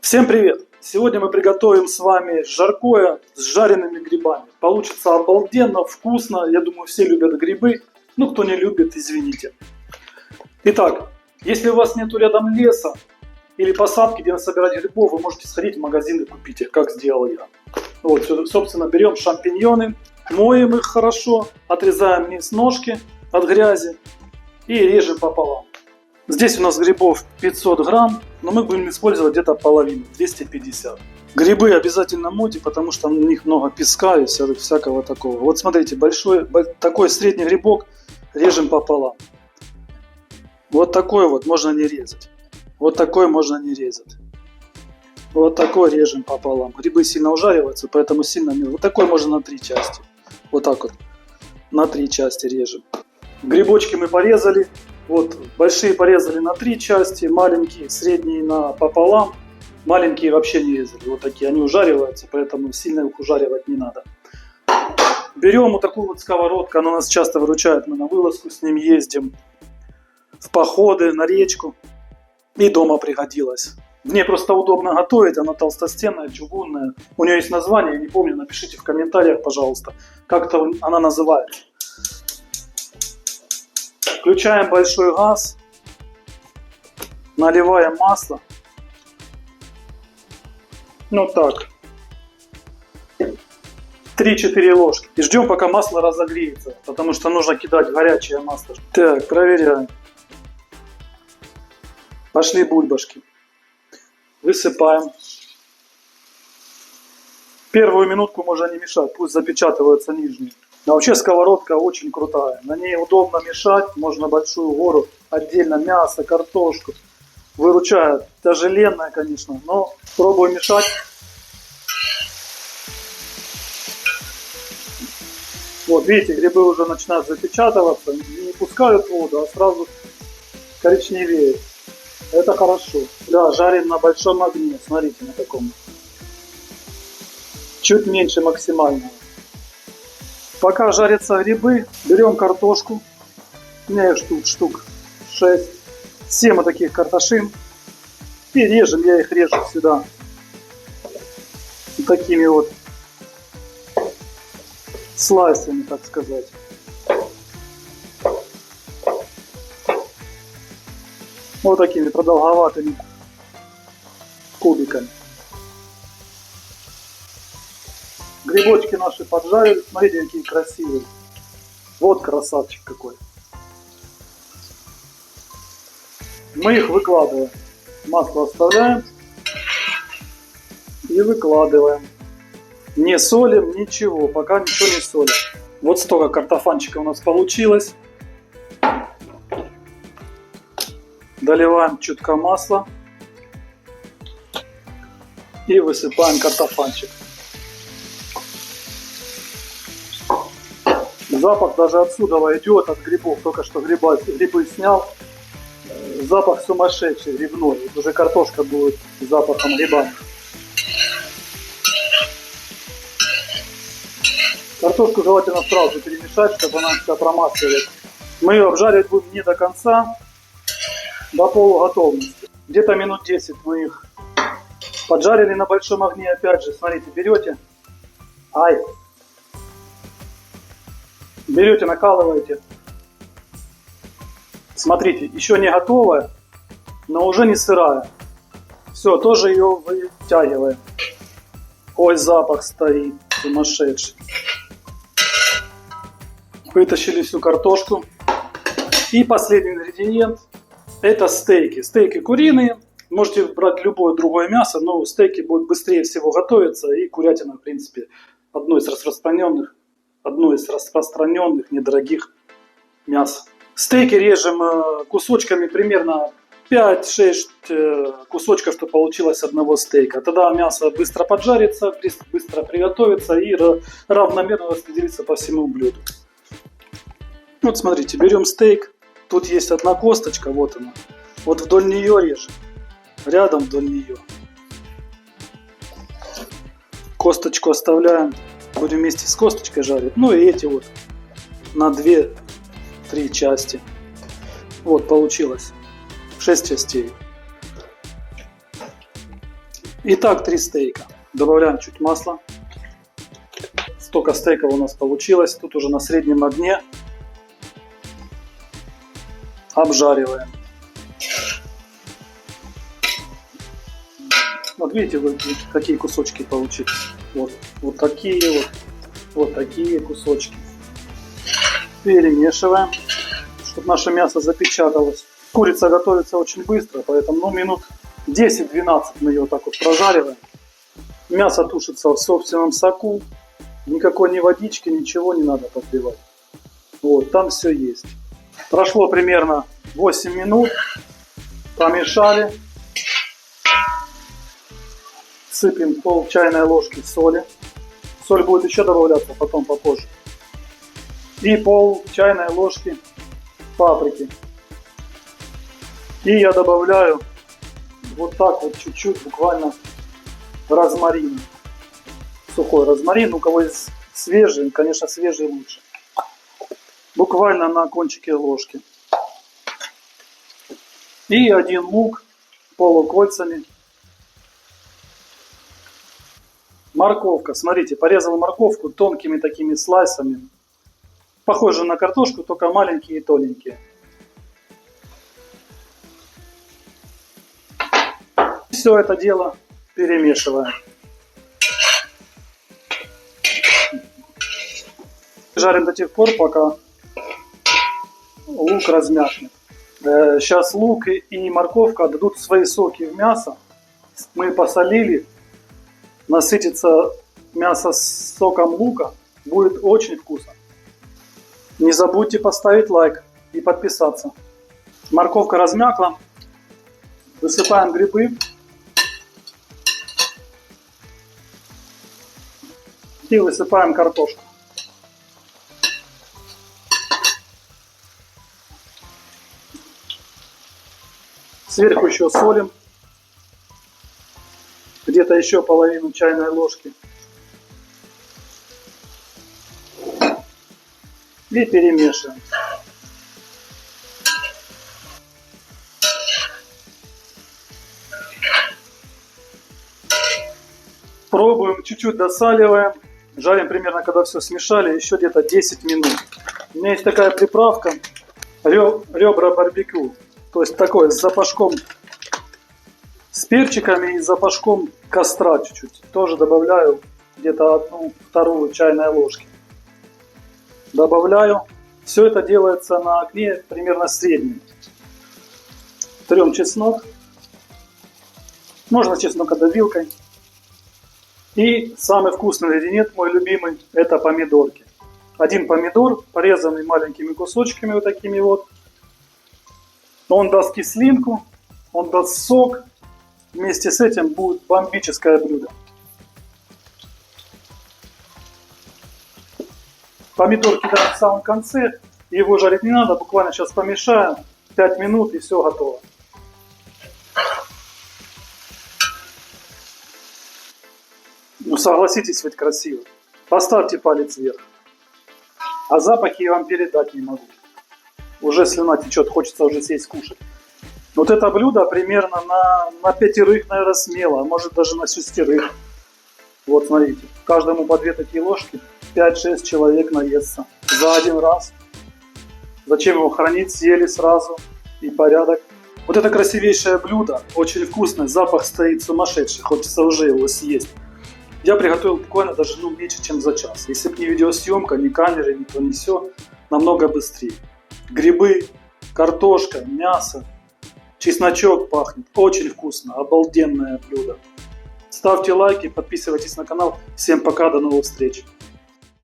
Всем привет! Сегодня мы приготовим с вами жаркое с жареными грибами. Получится обалденно, вкусно. Я думаю, все любят грибы. Ну, кто не любит, извините. Итак, если у вас нету рядом леса или посадки, где собирать грибов, вы можете сходить в магазин и купить их, как сделал я. Вот, собственно, берем шампиньоны, моем их хорошо, отрезаем низ ножки от грязи и режем пополам. Здесь у нас грибов 500 грамм, но мы будем использовать где-то половину, 250. Грибы обязательно мойте, потому что в них много песка и всякого такого. Вот смотрите, такой средний грибок режем пополам. Вот такой вот можно не резать. Вот такой можно не резать. Вот такой режем пополам. Грибы сильно ужариваются, поэтому сильно мелко. Вот такой можно на 3 части. Вот так вот. На 3 части режем. Грибочки мы порезали. Вот, большие порезали на 3 части, маленькие, средние пополам, маленькие вообще не резали. Вот такие, они ужариваются, поэтому сильно их ужаривать не надо. Берем вот такую вот сковородку, она нас часто выручает, мы на вылазку с ним ездим, в походы, на речку, и дома пригодилась. В ней просто удобно готовить, она толстостенная, чугунная. У нее есть название, я не помню, напишите в комментариях, пожалуйста, как-то она называется. Включаем большой газ, наливаем масло, ну так, 3-4 ложки. И ждем, пока масло разогреется, потому что нужно кидать горячее масло. Так, проверяем. Пошли бульбашки. Высыпаем. Первую минутку можно не мешать, пусть запечатываются нижние. Но вообще сковородка очень крутая. На ней удобно мешать, можно большую гору, отдельно мясо, картошку. Выручает. Тяжеленная, конечно, но пробую мешать. Вот, видите, грибы уже начинают запечатываться, не пускают воду, а сразу коричневеют. Это хорошо. Да, жарим на большом огне, смотрите, на таком. Чуть меньше максимального. Пока жарятся грибы, берем картошку. У меня их штук 6. 7 вот таких картошин. И режем, я их режу сюда. Вот такими вот слайсами, так сказать. Вот такими продолговатыми кубиками. Грибочки наши поджарили, смотрите, какие красивые. Вот красавчик какой. Мы их выкладываем. Масло оставляем и выкладываем. Не солим, ничего, пока ничего не солим. Вот столько картофанчика у нас получилось. Доливаем чутка масла и высыпаем картофанчик. Запах даже отсюда идет от грибов. Только что грибы снял. Запах сумасшедший, грибной. Вот уже картошка будет с запахом гриба. Картошку желательно сразу перемешать, чтобы она вся промасливалась. Мы ее обжаривать будем не до конца, до полуготовности. Где-то минут 10 мы их поджарили на большом огне. Опять же, смотрите, берете, накалываете. Смотрите, еще не готовая, но уже не сырая. Все, тоже ее вытягиваем. Ой, запах стоит сумасшедший. Вытащили всю картошку. И последний ингредиент — это стейки. Стейки куриные. Можете брать любое другое мясо, но стейки будут быстрее всего готовиться. И курятина, в принципе, одно из распространенных недорогих мяс. Стейки режем кусочками, примерно 5-6 кусочков, чтобы получилось одного стейка. Тогда мясо быстро поджарится, быстро приготовится и равномерно распределится по всему блюду. Вот смотрите, берем стейк. Тут есть одна косточка, вот она. Вот вдоль нее режем. Рядом вдоль нее. Косточку оставляем. Будем вместе с косточкой жарить. Ну и эти вот на 2-3 части. Вот получилось 6 частей. Итак, 3 стейка. Добавляем чуть масла. Столько стейков у нас получилось. Тут уже на среднем огне. Обжариваем. Вот видите, какие кусочки получились. Вот такие вот такие кусочки. Перемешиваем, чтобы наше мясо запечаталось. Курица готовится очень быстро, поэтому минут 10-12 мы ее вот так вот прожариваем. Мясо тушится в собственном соку. Никакой ни водички, ничего не надо подливать. Вот, там все есть. Прошло примерно 8 минут. Помешали. Сыпем пол чайной ложки соли. Соль будет еще добавляться потом попозже. И пол чайной ложки паприки. И я добавляю вот так вот чуть-чуть, буквально розмарин. Сухой розмарин. У кого есть свежий, конечно, свежий лучше. Буквально на кончике ложки. И 1 лук полукольцами. Морковка. Смотрите, порезал морковку тонкими такими слайсами. Похоже на картошку, только маленькие и тоненькие. Все это дело перемешиваем. Жарим до тех пор, пока лук размякнет. Сейчас лук и морковка дадут свои соки в мясо. Мы посолили. Насытится мясо с соком лука. Будет очень вкусно. Не забудьте поставить лайк и подписаться. Морковка размякла. Высыпаем грибы. И высыпаем картошку. Сверху еще солим. Где-то еще половину чайной ложки. И перемешиваем. Пробуем, чуть-чуть досаливаем. Жарим примерно, когда все смешали, еще где-то 10 минут. У меня есть такая приправка. Ребра барбекю. То есть такой с запашком, с перчиками и запашком костра чуть-чуть. Тоже добавляю где-то 1/2 чайной ложки. Добавляю. Все это делается на огне примерно среднем. Трем чеснок. Можно чеснокодавилкой. И самый вкусный ингредиент, мой любимый, это помидорки. 1 помидор, порезанный маленькими кусочками вот такими вот. Он даст кислинку, он даст сок. Вместе с этим будет бомбическое блюдо. Помидор кидаем в самом конце. Его жарить не надо, буквально сейчас помешаем. 5 минут и все готово. Ну согласитесь, ведь красиво. Поставьте палец вверх. А запахи я вам передать не могу. Уже слюна течет, хочется уже сесть кушать. Вот это блюдо примерно на 5, наверное, смело, а может даже на 6. Вот смотрите, каждому по 2 такие ложки, 5-6 человек наестся за один раз. Зачем его хранить, съели сразу и порядок. Вот это красивейшее блюдо, очень вкусное, запах стоит сумасшедший, хочется уже его съесть. Я приготовил буквально даже меньше, чем за час. Если бы не видеосъемка, ни камеры, ни то, ни сё, намного быстрее. Грибы, картошка, мясо, чесночок пахнет. Очень вкусно, обалденное блюдо. Ставьте лайки, подписывайтесь на канал. Всем пока, до новых встреч.